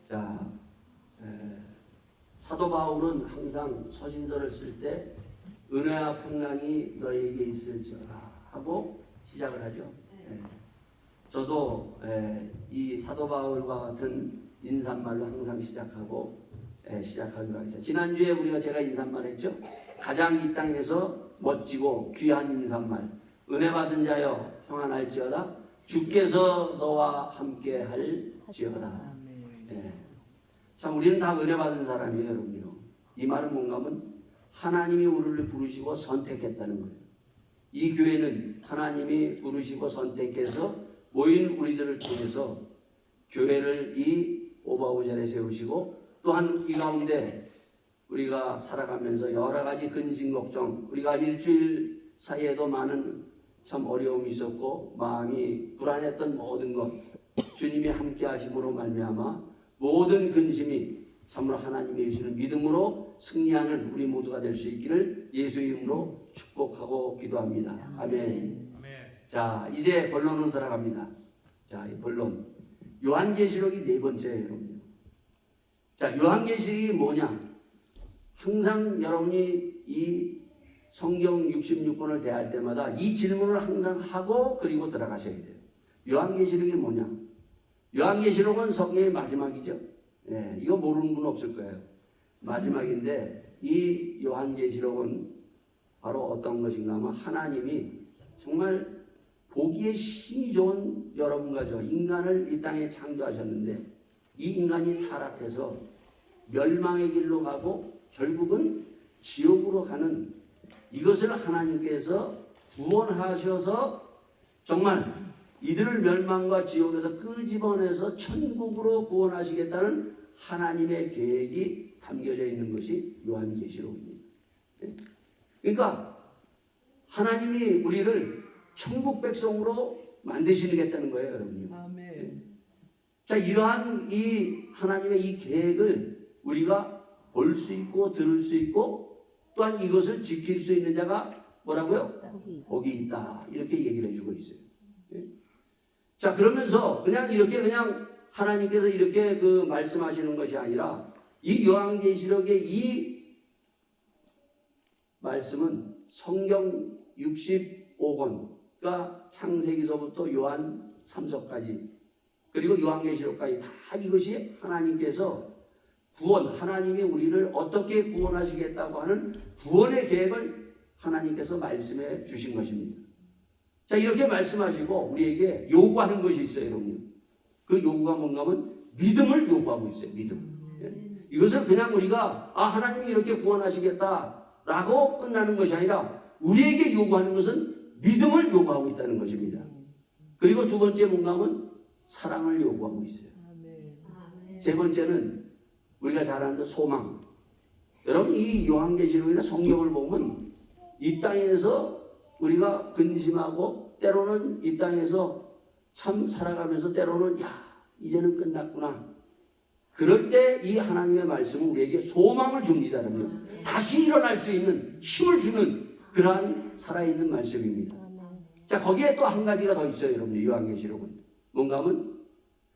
자, 사도 바울은 항상 서신서를 쓸 때 은혜와 평강이 너에게 있을지어다 하고 시작을 하죠. 저도 이 사도 바울과 같은 인사말로 항상 시작하기로 하겠습니다. 지난주에 제가 인사말 했죠. 가장 이 땅에서 멋지고 귀한 인사말, 은혜 받은 자여 평안할지어다, 주께서 너와 함께 할지어다. 참 우리는 다 은혜 받은 사람이에요, 여러분요. 이 말은 뭔가 하면 하나님이 우리를 부르시고 선택했다는 거예요. 이 교회는 하나님이 부르시고 선택해서 모인 우리들을 통해서 교회를 이 오바오젤에 세우시고, 또한 이 가운데 우리가 살아가면서 여러 가지 근심 걱정, 우리가 일주일 사이에도 많은 참 어려움이 있었고 마음이 불안했던 모든 것, 주님이 함께 하심으로 말미암아 모든 근심이 참으로 하나님이 주시는 믿음으로 승리하는 우리 모두가 될 수 있기를 예수 이름으로 축복하고 기도합니다. 아멘. 자, 이제 본론으로 들어갑니다. 자, 이 본론. 요한계시록이 네 번째예요, 여러분. 자, 요한계시록이 뭐냐? 항상 여러분이 이 성경 66권을 대할 때마다 이 질문을 항상 하고 그리고 들어가셔야 돼요. 요한계시록이 뭐냐? 요한계시록은 성경의 마지막이죠. 이거 모르는 분 없을 거예요. 마지막인데 이 요한계시록은 바로 어떤 것인가 하면 하나님이 정말 보기에 힘이 좋은 여러분과 저 인간을 이 땅에 창조하셨는데 이 인간이 타락해서 멸망의 길로 가고 결국은 지옥으로 가는 이것을 하나님께서 구원하셔서 정말 이들을 멸망과 지옥에서 끄집어내서 천국으로 구원하시겠다는 하나님의 계획이 담겨져 있는 것이 요한계시록입니다. 그러니까 하나님이 우리를 천국 백성으로 만드시겠다는 거예요, 여러분요. 아멘. 자, 이러한 이 하나님의 이 계획을 우리가 볼 수 있고 들을 수 있고 또한 이것을 지킬 수 있는 자가 뭐라고요? 복이 있다. 이렇게 얘기를 해주고 있어요. 자, 그러면서 그냥 하나님께서 이렇게 말씀하시는 것이 아니라 이 요한계시록의 이 말씀은 성경 65권과 창세기서부터 요한 3서까지 그리고 요한계시록까지 다 이것이 하나님께서 하나님이 우리를 어떻게 구원하시겠다고 하는 구원의 계획을 하나님께서 말씀해 주신 것입니다. 자, 이렇게 말씀하시고 우리에게 요구하는 것이 있어요, 여러분. 그 요구가 뭔가 하면 믿음을 요구하고 있어요, 믿음. 이것을 그냥 우리가 하나님이 이렇게 구원하시겠다라고 끝나는 것이 아니라 우리에게 요구하는 것은 믿음을 요구하고 있다는 것입니다. 그리고 두 번째 뭔가 하면 사랑을 요구하고 있어요. 세 번째는 우리가 잘 아는 소망. 여러분, 이 요한계시록이나 성경을 보면 이 땅에서 우리가 근심하고 때로는 이 땅에서 참 살아가면서 때로는 이제는 끝났구나. 그럴 때 이 하나님의 말씀은 우리에게 소망을 줍니다. 여러분. 다시 일어날 수 있는 힘을 주는 그러한 살아있는 말씀입니다. 자, 거기에 또 한 가지가 더 있어요, 여러분. 요한계시록은 뭔가 하면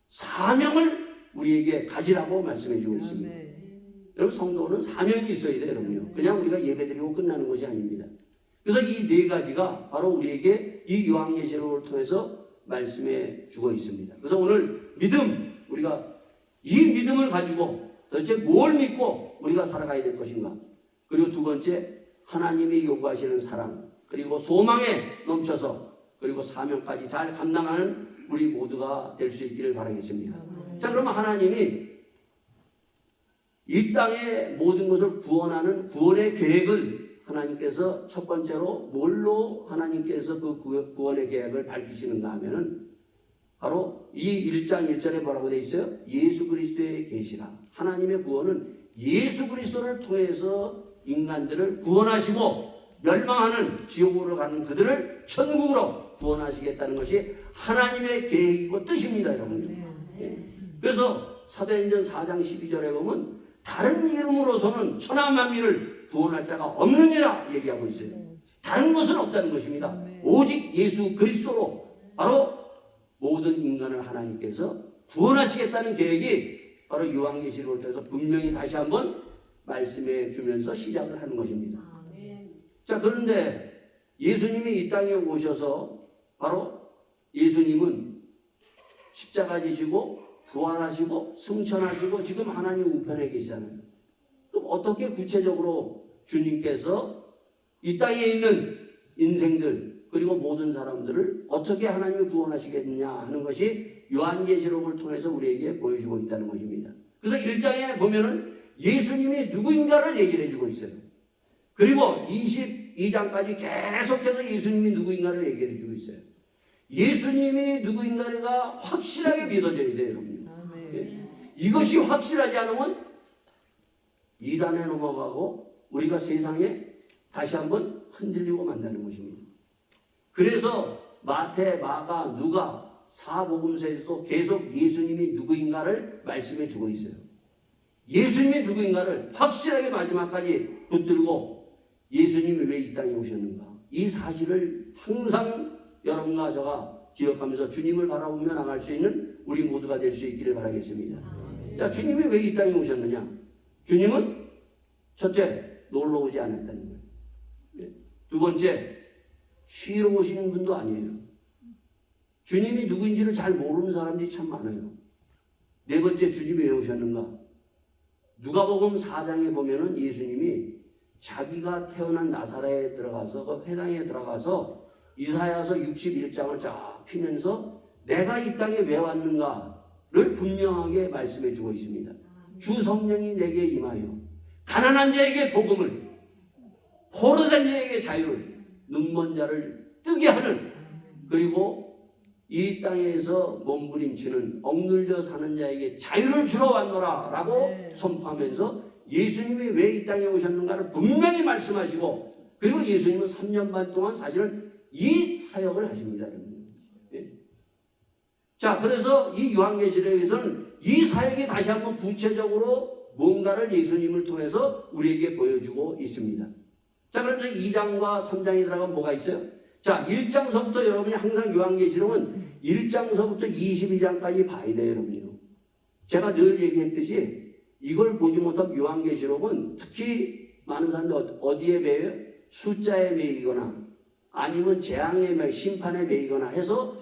사명을 우리에게 가지라고 말씀해 주고 있습니다. 여러분, 성도는 사명이 있어야 돼요, 여러분요. 그냥 우리가 예배드리고 끝나는 것이 아닙니다. 그래서 이 네 가지가 바로 우리에게 이 요한계시록을 통해서 말씀해 주고 있습니다. 그래서 오늘 믿음, 우리가 이 믿음을 가지고 도대체 뭘 믿고 우리가 살아가야 될 것인가? 그리고 두 번째, 하나님이 요구하시는 사랑, 그리고 소망에 넘쳐서 그리고 사명까지 잘 감당하는 우리 모두가 될 수 있기를 바라겠습니다. 자, 그러면 하나님이 이 땅의 모든 것을 구원하는 구원의 계획을 하나님께서 첫 번째로 뭘로 하나님께서 그 구원의 계획을 밝히시는가 하면은 바로 이 1장 1절에 뭐라고 되어 있어요? 예수 그리스도의 계시라. 하나님의 구원은 예수 그리스도를 통해서 인간들을 구원하시고 멸망하는 지옥으로 가는 그들을 천국으로 구원하시겠다는 것이 하나님의 계획이고 뜻입니다, 여러분. 그래서 사도행전 4장 12절에 보면 다른 이름으로서는 천하 만민을 구원할 자가 없느니라 얘기하고 있어요. 다른 것은 없다는 것입니다. 오직 예수 그리스도로 바로 모든 인간을 하나님께서 구원하시겠다는 계획이 바로 요한계시록을 통해서 분명히 다시 한번 말씀해 주면서 시작을 하는 것입니다. 자, 그런데 예수님이 이 땅에 오셔서 바로 예수님은 십자가 지시고 부활하시고 승천하시고 지금 하나님 우편에 계시잖아요. 그럼 어떻게 구체적으로 주님께서 이 땅에 있는 인생들 그리고 모든 사람들을 어떻게 하나님이 구원하시겠느냐 하는 것이 요한계시록을 통해서 우리에게 보여주고 있다는 것입니다. 그래서 1장에 보면은 예수님이 누구인가를 얘기를 해주고 있어요. 그리고 22장까지 계속해서 예수님이 누구인가를 얘기해 주고 있어요. 예수님이 누구인가가 확실하게 믿어져야 돼요, 여러분. 이것이 확실하지 않으면 이단에 넘어가고 우리가 세상에 다시 한번 흔들리고 만다는 것입니다. 그래서 마태, 마가, 누가 사복음서에서도 계속 예수님이 누구인가를 말씀해 주고 있어요. 예수님이 누구인가를 확실하게 마지막까지 붙들고 예수님이 왜 이 땅에 오셨는가 이 사실을 항상 여러분과 저가 기억하면서 주님을 바라보며 나갈 수 있는 우리 모두가 될 수 있기를 바라겠습니다. 자, 주님이 왜 이 땅에 오셨느냐? 주님은 첫째, 놀러 오지 않았다는 거예요. 두 번째, 쉬러 오시는 분도 아니에요. 주님이 누구인지를 잘 모르는 사람들이 참 많아요. 네 번째, 주님이 왜 오셨는가? 누가복음 4장에 보면은 예수님이 자기가 태어난 나사렛에 들어가서 그 회당에 들어가서 이사야서 61장을 쫙 피면서 내가 이 땅에 왜 왔는가를 분명하게 말씀해 주고 있습니다. 주 성령이 내게 임하여 가난한 자에게 복음을 포로된 자에게 자유를 눈먼 자를 뜨게 하는 그리고 이 땅에서 몸부림치는 억눌려 사는 자에게 자유를 주러 왔노라 라고 선포하면서 예수님이 왜 이 땅에 오셨는가를 분명히 말씀하시고 그리고 예수님은 3년 반 동안 사실은 이 사역을 하십니다. 자, 그래서 이 요한계시록에서는 이 사역이 다시 한번 구체적으로 뭔가를 예수님을 통해서 우리에게 보여주고 있습니다. 자, 그런데 2장과 3장에 들어가면 뭐가 있어요? 자, 1장서부터 여러분이 항상 요한계시록은 1장서부터 22장까지 봐야 돼요, 여러분요. 제가 늘 얘기했듯이 이걸 보지 못한 요한계시록은 특히 많은 사람들이 어디에 매여요? 숫자에 매이거나 아니면 재앙에 매이거나 심판에 매이거나 해서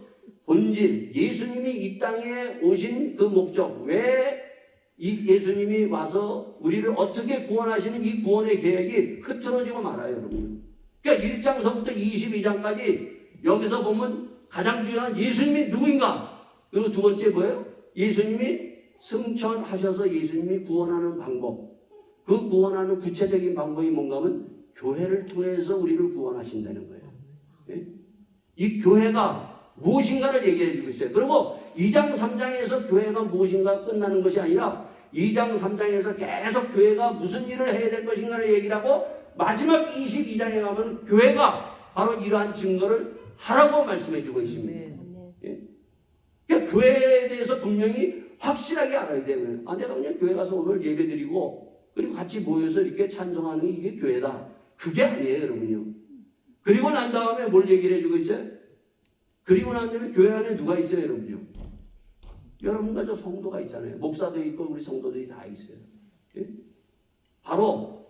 본질, 예수님이 이 땅에 오신 그 목적, 왜 이 예수님이 와서 우리를 어떻게 구원하시는 이 구원의 계획이 흐트러지고 말아요, 여러분. 그러니까 1장서부터 22장까지 여기서 보면 가장 중요한 예수님이 누구인가? 그리고 두 번째 뭐예요? 예수님이 승천하셔서 예수님이 구원하는 방법. 그 구원하는 구체적인 방법이 뭔가 하면 교회를 통해서 우리를 구원하신다는 거예요. 네? 이 교회가 무엇인가를 얘기해 주고 있어요. 그리고 2장, 3장에서 교회가 무엇인가 끝나는 것이 아니라 2장, 3장에서 계속 교회가 무슨 일을 해야 될 것인가를 얘기를 하고 마지막 22장에 가면 교회가 바로 이러한 증거를 하라고 말씀해 주고 있습니다. 예? 그러니까 교회에 대해서 분명히 확실하게 알아야 돼요. 아, 내가 그냥 교회 가서 오늘 예배 드리고 그리고 같이 모여서 이렇게 찬송하는 게 이게 교회다. 그게 아니에요, 여러분요. 그리고 난 다음에 뭘 얘기를 해주고 있어요? 그리고 난 다음에 교회 안에 누가 있어요, 여러분요? 여러분과 저 성도가 있잖아요. 목사도 있고 우리 성도들이 다 있어요. 예? 바로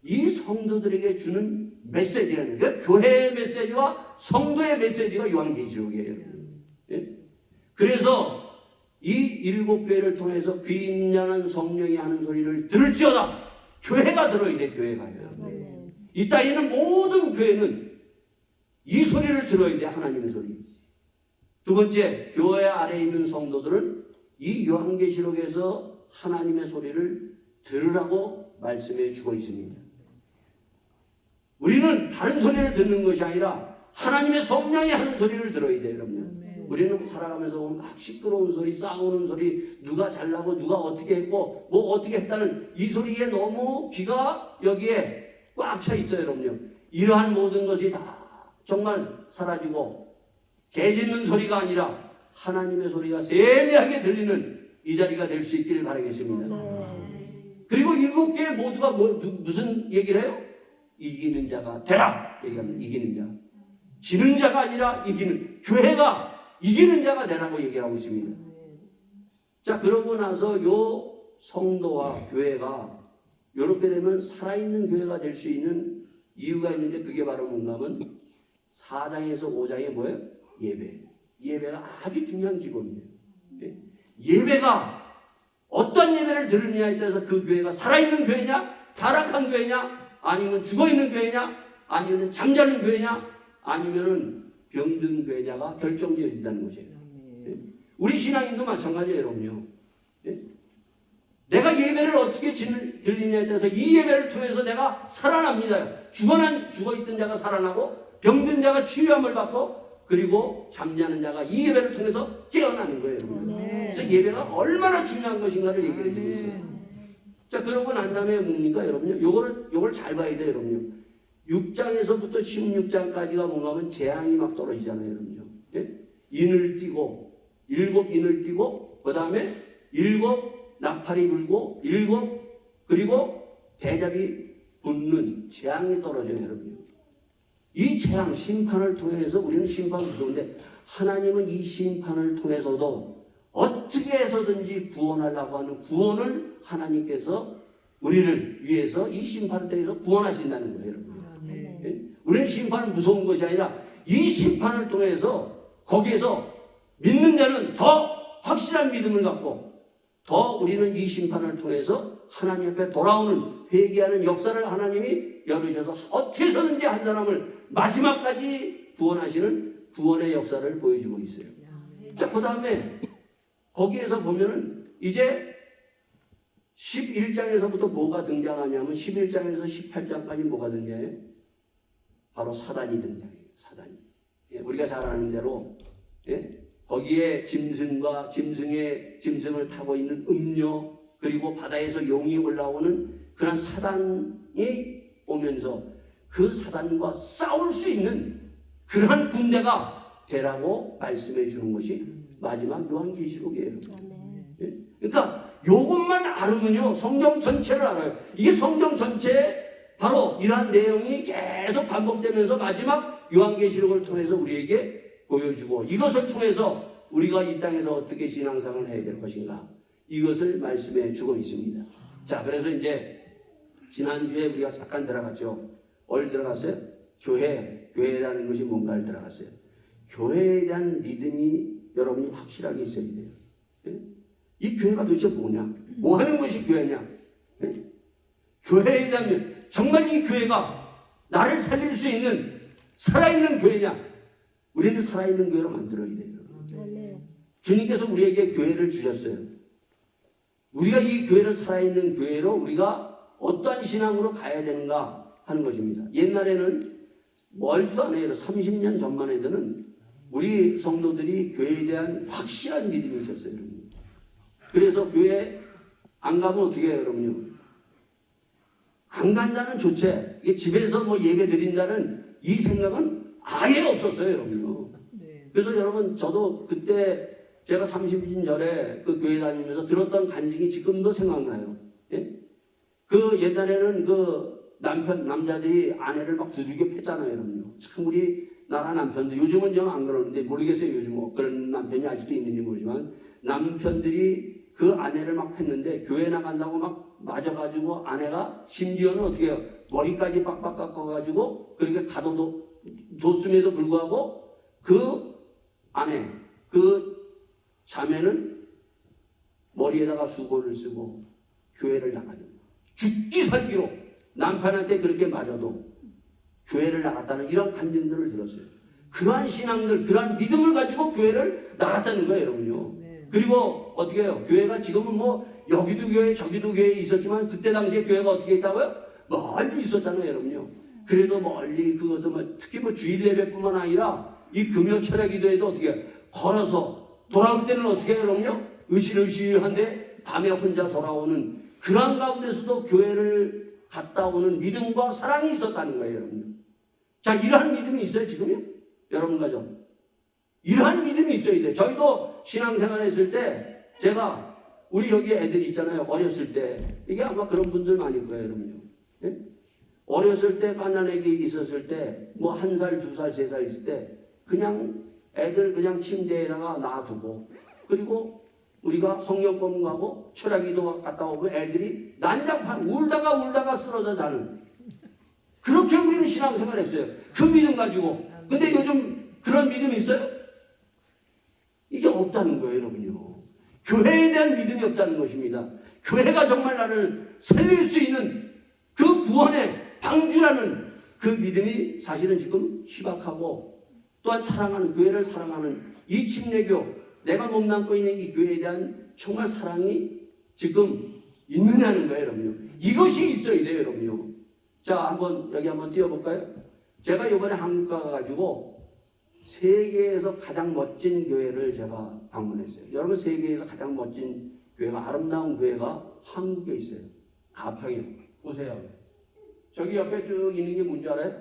이 성도들에게 주는 메시지라는 거예요. 교회의 메시지와 성도의 메시지가 요한계시록이에요. 예? 그래서 이 일곱 교회를 통해서 귀 있냐는 성령이 하는 소리를 들을지어다. 교회가 들어야 돼, 교회가요. 이 땅에 있는 모든 교회는 이 소리를 들어야 돼, 하나님의 소리. 두 번째, 교회 아래에 있는 성도들은 이 요한계시록에서 하나님의 소리를 들으라고 말씀해 주고 있습니다. 우리는 다른 소리를 듣는 것이 아니라 하나님의 성령이 하는 소리를 들어야 돼요, 여러분. 우리는 살아가면서 막 시끄러운 소리, 싸우는 소리, 누가 잘나고 누가 어떻게 했고 뭐 어떻게 했다는 이 소리에 너무 귀가 여기에 꽉 차 있어요, 여러분. 이러한 모든 것이 다 정말 사라지고 개 짖는 소리가 아니라 하나님의 소리가 세미하게 들리는 이 자리가 될 수 있기를 바라겠습니다. 그리고 일곱 개 모두가 무슨 얘기를 해요? 이기는 자가 되라 얘기합니다. 이기는 자. 지는 자가 아니라 이기는, 교회가 이기는 자가 되라고 얘기하고 있습니다. 자, 그러고 나서 요 성도와 교회가 이렇게 되면 살아있는 교회가 될 수 있는 이유가 있는데 그게 바로 뭔가 하면 4장에서 5장에 뭐예요? 예배. 예배가 아주 중요한 기본이에요. 예배가 어떤 예배를 드느냐에 따라서 그 교회가 살아있는 교회냐? 타락한 교회냐? 아니면 죽어있는 교회냐? 아니면 잠자는 교회냐? 아니면 병든 교회냐가 결정되어진다는 것이에요. 우리 신앙인도 마찬가지예요, 여러분요. 내가 예배를 어떻게 드리냐에 따라서 이 예배를 통해서 내가 살아납니다. 죽어있던 자가 살아나고 병든 자가 치유함을 받고 그리고 잠자는 자가 이 예배를 통해서 깨어나는 거예요. 그래서 예배가 얼마나 중요한 것인가를 얘기해 드리고 있어요. 자, 그러고 난 다음에 뭡니까, 여러분요? 요걸 잘 봐야 돼요, 여러분요. 6장에서부터 16장까지가 뭔가 하면 재앙이 막 떨어지잖아요, 여러분요. 인을 띠고, 7인을 띠고, 그 다음에 7 나팔이 불고, 7 그리고 대접이 붙는 재앙이 떨어져요, 여러분요. 이 재앙, 심판을 통해서 우리는 심판 무서운데 하나님은 이 심판을 통해서도 어떻게 해서든지 구원하려고 하는 구원을 하나님께서 우리를 위해서 이 심판을 통해서 구원하신다는 거예요, 여러분. 우리는 심판은 무서운 것이 아니라 이 심판을 통해서 거기에서 믿는 자는 더 확실한 믿음을 갖고 더 우리는 이 심판을 통해서 하나님 앞에 돌아오는 회개하는 역사를 하나님이 열으셔서 어떻게 해서든지 한 사람을 마지막까지 구원하시는 구원의 역사를 보여주고 있어요. 자, 그 다음에 거기에서 보면은 이제 11장에서부터 뭐가 등장하냐면 11장에서 18장까지 뭐가 등장해요? 바로 사단이 등장해요. 사단이. 우리가 잘 아는 대로 거기에 짐승과 짐승을 타고 있는 음녀 그리고 바다에서 용이 올라오는 그런 사단이 오면서 그 사단과 싸울 수 있는 그러한 군대가 되라고 말씀해 주는 것이 마지막 요한계시록이에요. 그러니까 요것만 알으면요 성경 전체를 알아요. 이게 성경 전체에 바로 이러한 내용이 계속 반복되면서 마지막 요한계시록을 통해서 우리에게 보여주고 이것을 통해서 우리가 이 땅에서 어떻게 신앙생활을 해야 될 것인가 이것을 말씀해 주고 있습니다. 자, 그래서 이제 지난주에 우리가 잠깐 들어갔죠. 어디 들어갔어요? 교회라는 것이 뭔가를 들어갔어요. 교회에 대한 믿음이 여러분이 확실하게 있어야 돼요. 이 교회가 도대체 뭐냐? 뭐 하는 것이 교회냐? 교회에 대한 정말 이 교회가 나를 살릴 수 있는 살아있는 교회냐? 우리는 살아있는 교회로 만들어야 돼요. 주님께서 우리에게 교회를 주셨어요. 우리가 이 교회를 살아있는 교회로 우리가 어떠한 신앙으로 가야 되는가 하는 것입니다. 옛날에는 멀지도 않아요. 30년 전만 해도는 우리 성도들이 교회에 대한 확실한 믿음이 있었어요. 그래서 교회 안 가면 어떻게 해요, 여러분요? 안 간다는 조체, 이게 집에서 뭐 예배 드린다는 이 생각은 아예 없었어요, 여러분요. 그래서 여러분, 저도 그때 제가 30년 전에 그 교회 다니면서 들었던 간증이 지금도 생각나요. 그 옛날에는 그 남자들이 아내를 막 두들겨 팼잖아요, 여러분요. 참 우리 나라 남편들, 요즘은 좀 안 그러는데 모르겠어요, 요즘 뭐 그런 남편이 아직도 있는지 모르지만 남편들이 그 아내를 막 팼는데 교회 나간다고 막 맞아가지고 아내가 심지어는 어떻게 해요? 머리까지 빡빡 깎아가지고 그렇게 뒀음에도 불구하고 그 아내, 그 자매는 머리에다가 수건을 쓰고 교회를 나가죠. 죽기 살기로 남편한테 그렇게 맞아도 교회를 나갔다는 이런 간증들을 들었어요. 그러한 신앙들, 그러한 믿음을 가지고 교회를 나갔다는 거예요, 여러분요. 그리고 어떻게 해요? 교회가 지금은 뭐 여기도 교회, 저기도 교회 있었지만 그때 당시에 교회가 어떻게 있다고요? 멀리 있었잖아요, 여러분요. 그래도 멀리 그것도 뭐 특히 뭐 주일 예배뿐만 아니라 이 금요 철야 기도에도 어떻게 해요? 걸어서 돌아올 때는 어떻게 해요, 여러분요? 으실으실한데 밤에 혼자 돌아오는 그런 가운데서도 교회를 갔다 오는 믿음과 사랑이 있었다는 거예요, 여러분. 자, 이러한 믿음이 있어요, 지금요? 여러분 가정. 이러한 믿음이 있어야 돼요. 저희도 신앙생활 했을 때, 제가, 우리 여기 애들 있잖아요. 어렸을 때. 이게 아마 그런 분들 많을 거예요, 여러분요. 예? 어렸을 때, 갓난아기 있었을 때, 뭐 1살, 2살, 3살 있을 때, 그냥 애들 그냥 침대에다가 놔두고, 그리고 우리가 성경 공부하고 철학기도 갔다 오고 애들이 난장판 울다가 쓰러져 자는 그렇게 우리는 신앙생활 했어요. 그 믿음 가지고. 근데 요즘 그런 믿음이 있어요? 이게 없다는 거예요, 여러분요. 교회에 대한 믿음이 없다는 것입니다. 교회가 정말 나를 살릴 수 있는 그 구원의 방주라는 그 믿음이 사실은 지금 희박하고, 또한 사랑하는, 교회를 사랑하는 이 침례교, 내가 몸담고 있는 이 교회에 대한 정말 사랑이 지금 있느냐는 거예요, 여러분요. 이것이 있어야 돼요, 여러분요. 자, 여기 한번 띄워볼까요? 제가 이번에 한국 가가지고 세계에서 가장 멋진 교회를 제가 방문했어요. 여러분, 세계에서 가장 멋진 교회가, 아름다운 교회가 한국에 있어요. 가평에. 보세요. 저기 옆에 쭉 있는 게 뭔지 알아요?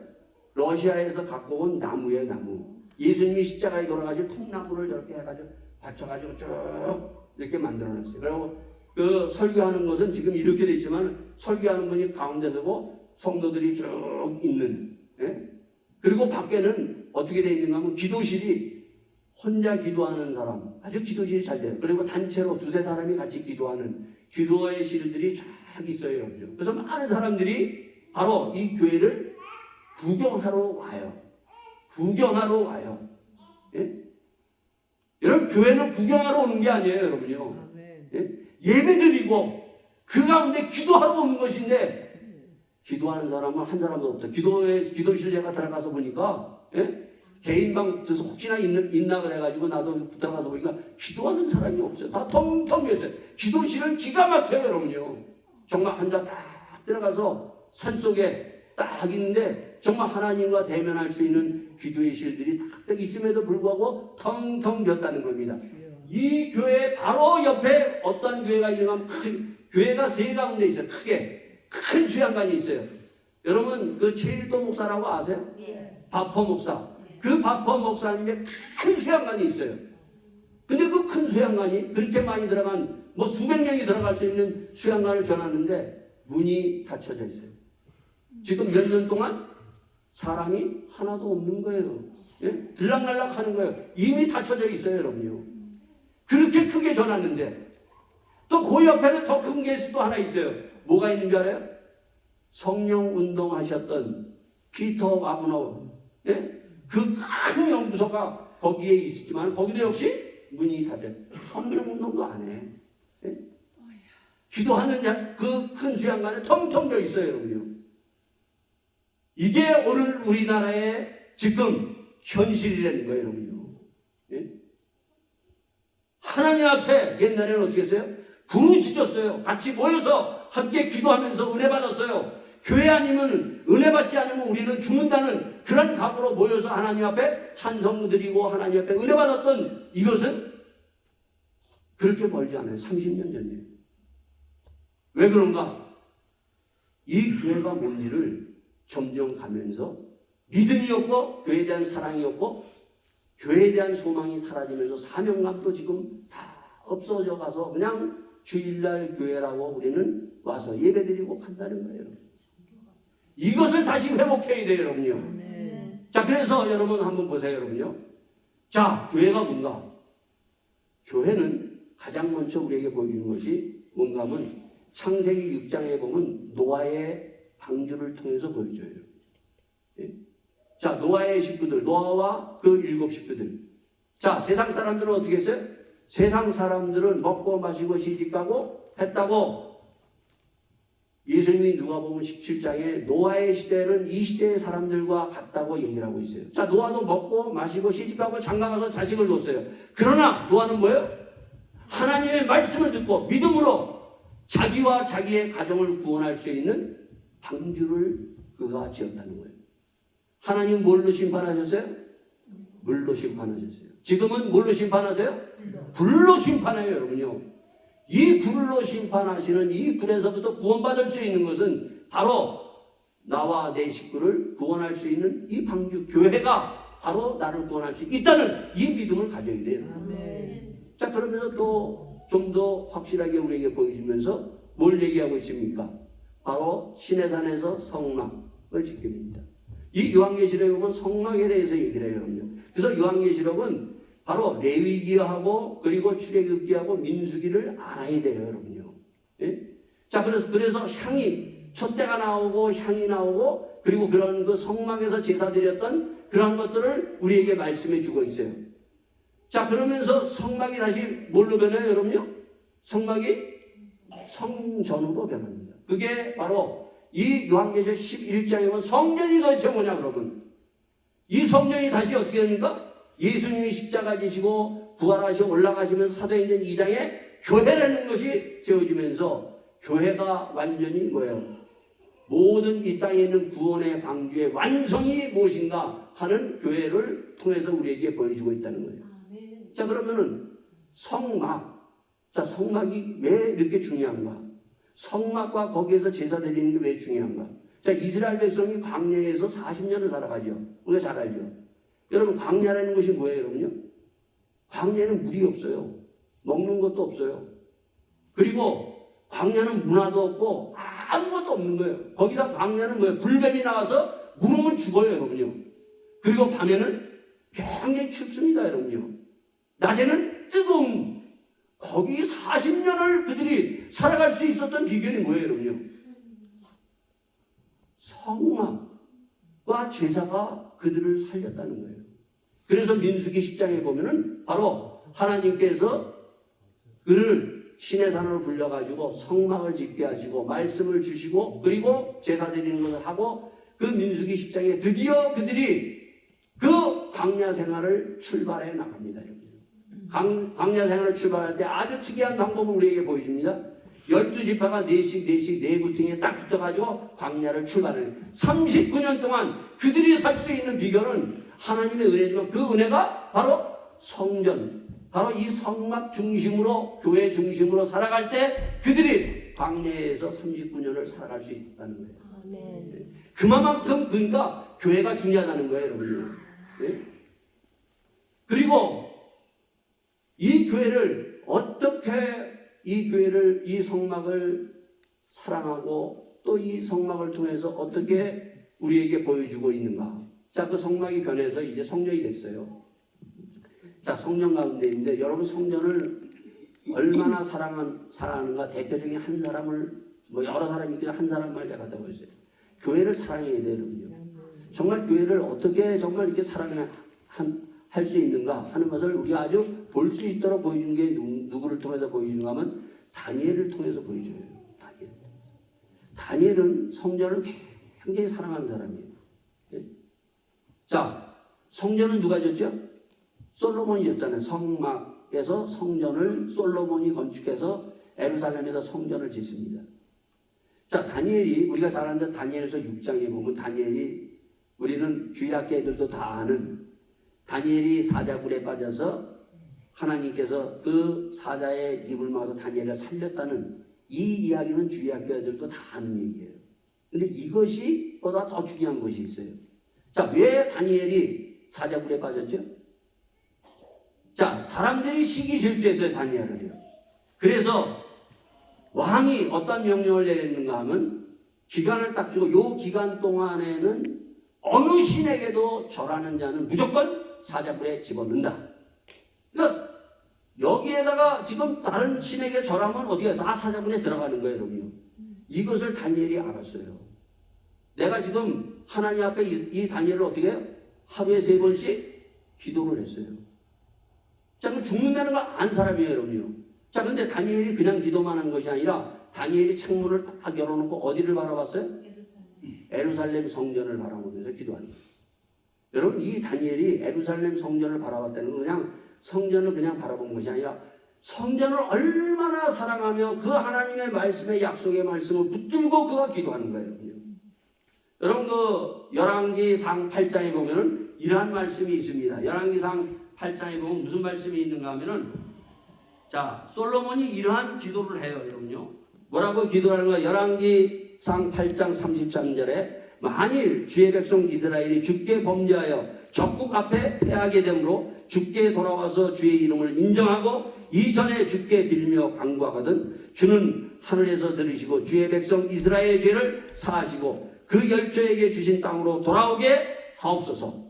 러시아에서 갖고 온 나무예요, 나무. 예수님이 십자가에 돌아가신 통나무를 저렇게 해가지고 받쳐가지고 쭉 이렇게 만들어놨어요. 그리고 그 설교하는 것은 지금 이렇게 돼 있지만, 설교하는 분이 가운데 서고 성도들이 쭉 있는, 예? 그리고 밖에는 어떻게 돼 있는가 하면 기도실이 혼자 기도하는 사람, 아주 기도실이 잘 돼요. 그리고 단체로 두세 사람이 같이 기도하는 기도의 실들이 쫙 있어요, 여러분. 그래서 많은 사람들이 바로 이 교회를 구경하러 와요. 구경하러 와요. 예? 여러분, 교회는 구경하러 오는 게 아니에요, 여러분요. 예? 예배드리고 그 가운데 기도하러 오는 것인데, 기도하는 사람은 한 사람도 없다. 기도실 제가 들어가서 보니까, 예? 개인방 들어서 혹시나 있나 그래가지고 나도 들어가서 보니까 기도하는 사람이 없어요. 다 텅텅 비었어요. 기도실은 기가 막혀요, 여러분요. 정말 혼자 딱 들어가서 산속에 딱 있는데, 정말 하나님과 대면할 수 있는 기도의 실들이 딱 있음에도 불구하고 텅텅 비었다는 겁니다. 이 교회 바로 옆에 어떤 교회가 있는가 하면 교회가 세 가운데 있어요. 크게. 큰 수양관이 있어요. 여러분, 그 최일도 목사라고 아세요? 네. 바퍼 목사. 그 바퍼 목사님의 큰 수양관이 있어요. 근데 그 큰 수양관이 그렇게 많이 들어간, 수백 명이 들어갈 수 있는 수양관을 전하는데 문이 닫혀져 있어요. 지금 몇 년 동안 사람이 하나도 없는 거예요. 예? 들락날락 하는 거예요. 이미 닫혀져 있어요, 여러분요. 그렇게 크게 전하는데, 또 그 옆에는 더 큰 게 또 하나 있어요. 뭐가 있는 줄 알아요? 성령 운동하셨던 피터 와그너, 예? 그 큰 연구소가 거기에 있었지만, 거기도 역시 문이 닫혀요. 성령 운동도 안 해. 예? 기도하는 그 큰 수양관에 텅텅 비어 있어요, 여러분요. 이게 오늘 우리나라의 지금 현실이라는 거예요, 여러분요. 예? 하나님 앞에 옛날에는 어떻게 했어요? 부르짖었어요. 같이 모여서 함께 기도하면서 은혜 받았어요. 교회 아니면 은혜 받지 않으면 우리는 죽는다는 그런 각오로 모여서 하나님 앞에 찬송 드리고 하나님 앞에 은혜 받았던 이것은 그렇게 멀지 않아요. 30년 전이에요. 왜 그런가? 이 교회가 뭔지를 점점 가면서 믿음이 없고 교회에 대한 사랑이 없고 교회에 대한 소망이 사라지면서 사명감도 지금 다 없어져 가서 그냥 주일날 교회라고 우리는 와서 예배드리고 간다는 거예요. 이것을 다시 회복해야 돼요, 여러분요. 네. 자, 그래서 여러분 한번 보세요, 여러분요. 자, 교회가 뭔가? 교회는 가장 먼저 우리에게 보여주는 것이 뭔가 하면 창세기 6장에 보면 노아의 방주를 통해서 보여줘요. 예? 자, 노아의 식구들, 노아와 그 7 식구들. 자, 세상 사람들은 어떻게 했어요? 세상 사람들은 먹고 마시고 시집가고 했다고 예수님이 누가복음 17장에 노아의 시대는 이 시대의 사람들과 같다고 얘기를 하고 있어요. 자, 노아도 먹고 마시고 시집가고 장가가서 자식을 뒀어요. 그러나 노아는 뭐예요? 하나님의 말씀을 듣고 믿음으로 자기와 자기의 가정을 구원할 수 있는 방주를 그가 지었다는 거예요. 하나님 뭘로 심판하셨어요? 물로 심판하셨어요. 지금은 뭘로 심판하세요? 불로 심판해요, 여러분요. 이 불로 심판하시는 이 불에서부터 구원받을 수 있는 것은 바로 나와 내 식구를 구원할 수 있는 이 방주 교회가 바로 나를 구원할 수 있다는 이 믿음을 가져야 돼요. 아멘. 자, 그러면서 또 좀 더 확실하게 우리에게 보여주면서 뭘 얘기하고 있습니까? 바로 시내산에서 성막을 짓게 됩니다. 이 요한계시록에 보면 성막에 대해서 얘기를 해요. 그래서 요한계시록은 바로 레위기하고 그리고 출애굽기하고 민수기를 알아야 돼요, 여러분요. 예? 자, 그래서 향이 촛대가 나오고 향이 나오고 그리고 그런 그 성막에서 제사 드렸던 그런 것들을 우리에게 말씀해 주고 있어요. 자, 그러면서 성막이 다시 뭘로 변해요, 여러분요? 성막이 성전으로 변합니다. 그게 바로 이 요한계시록 11장에 보면 성전이 도대체 뭐냐 그러면 이 성전이 다시 어떻게 됩니까? 예수님이 십자가 지시고 부활하시고 올라가시면서 사도행전 2장에 교회라는 것이 세워지면서 교회가 완전히 뭐예요? 모든 이 땅에 있는 구원의 방주의 완성이 무엇인가 하는 교회를 통해서 우리에게 보여주고 있다는 거예요. 자, 그러면은 성막. 자, 성막이 왜 이렇게 중요한가? 성막과 거기에서 제사 드리는 게 왜 중요한가? 자, 이스라엘 백성이 광야에서 40년을 살아가죠. 우리가 잘 알죠. 여러분, 광야라는 것이 뭐예요, 여러분요? 광야에는 물이 없어요. 먹는 것도 없어요. 그리고 광야는 문화도 없고 아무것도 없는 거예요. 거기다 광야는 뭐예요? 불뱀이 나와서 물으면 죽어요, 여러분요. 그리고 밤에는 굉장히 춥습니다, 여러분요. 낮에는 뜨거운 거기 40년을 그들이 살아갈 수 있었던 비결이 뭐예요, 여러분요? 성막과 제사가 그들을 살렸다는 거예요. 그래서 민수기 10장에 보면은 바로 하나님께서 그를 신의 산으로 불러가지고 성막을 짓게 하시고 말씀을 주시고 그리고 제사 드리는 것을 하고 그 민수기 10장에 드디어 그들이 그 광야 생활을 출발해 나갑니다. 광야 생활을 출발할 때 아주 특이한 방법을 우리에게 보여줍니다. 12지파가 4씩 네 구팅에 딱 붙어가지고 광야를 출발해요. 39년 동안 그들이 살 수 있는 비결은 하나님의 은혜지만 그 은혜가 바로 성전, 바로 이 성막 중심으로 교회 중심으로 살아갈 때 그들이 광야에서 39년을 살아갈 수 있다는 거예요. 네. 그만큼 그러니까 교회가 중요하다는 거예요, 여러분. 네? 그리고 이 교회를 어떻게 이 성막을 사랑하고 또 이 성막을 통해서 어떻게 우리에게 보여주고 있는가? 자, 그 성막이 변해서 이제 성전이 됐어요. 자, 성전 가운데 있는데 여러분 성전을 얼마나 사랑하는가? 대표적인 한 사람을 뭐 여러 사람이 있긴 한 사람만 제가 갖다 보였어요. 교회를 사랑해야 돼요, 여러분요. 정말 교회를 어떻게 정말 이렇게 할 수 있는가 하는 것을 우리가 아주 볼 수 있도록 보여준 게 누구를 통해서 보여주는가 하면 다니엘을 통해서 보여줘요. 다니엘은 성전을 굉장히 사랑하는 사람이에요. 자, 성전은 누가 졌죠? 솔로몬이 졌잖아요. 성막에서 성전을 솔로몬이 건축해서 예루살렘에서 성전을 짓습니다. 자, 다니엘이 우리가 잘 아는 다니엘에서 6장에 보면 다니엘이 우리는 주일학교 애들도 다 아는 다니엘이 사자굴에 빠져서 하나님께서 그 사자의 입을 막아서 다니엘을 살렸다는 이 이야기는 주일학교 애들도 다 아는 얘기예요. 근데 이것이 보다 더 중요한 것이 있어요. 자, 왜 다니엘이 사자굴에 빠졌죠? 자, 사람들이 시기 질투했어요, 다니엘을요. 그래서 왕이 어떤 명령을 내렸는가 하면 기간을 딱 주고 요 기간 동안에는 어느 신에게도 절하는 자는 무조건 사자굴에 집어넣는다. 그러니까 여기에다가 지금 다른 신에게 절하면 어떻게 다 사자굴에 들어가는 거예요, 여러분요. 이것을 다니엘이 알았어요. 내가 지금 하나님 앞에 이 다니엘을 어떻게 해요? 하루에 3번씩 기도를 했어요. 자, 그럼 죽는다는 걸 안 사람이에요, 여러분요. 자, 근데 다니엘이 그냥 기도만 한 것이 아니라 다니엘이 창문을 딱 열어놓고 어디를 바라봤어요? 예루살렘 성전을 바라보면서 기도하는 거예요. 여러분, 이 다니엘이 예루살렘 성전을 바라봤다는 건 그냥 성전을 그냥 바라본 것이 아니라 성전을 얼마나 사랑하며 그 하나님의 말씀의 약속의 말씀을 붙들고 그가 기도하는 거예요. 여러분, 그 열왕기상 8장에 보면은 이러한 말씀이 있습니다. 열왕기상 8장에 보면 무슨 말씀이 있는가 하면은 자, 솔로몬이 이러한 기도를 해요, 여러분요. 뭐라고 기도하는 거야? 열왕기상 8장 33절에 만일 주의 백성 이스라엘이 주께 범죄하여 적국 앞에 패하게 되므로 주께 돌아와서 주의 이름을 인정하고 이전에 주께 빌며 간구하거든 주는 하늘에서 들으시고 주의 백성 이스라엘의 죄를 사하시고 그 열조에게 주신 땅으로 돌아오게 하옵소서.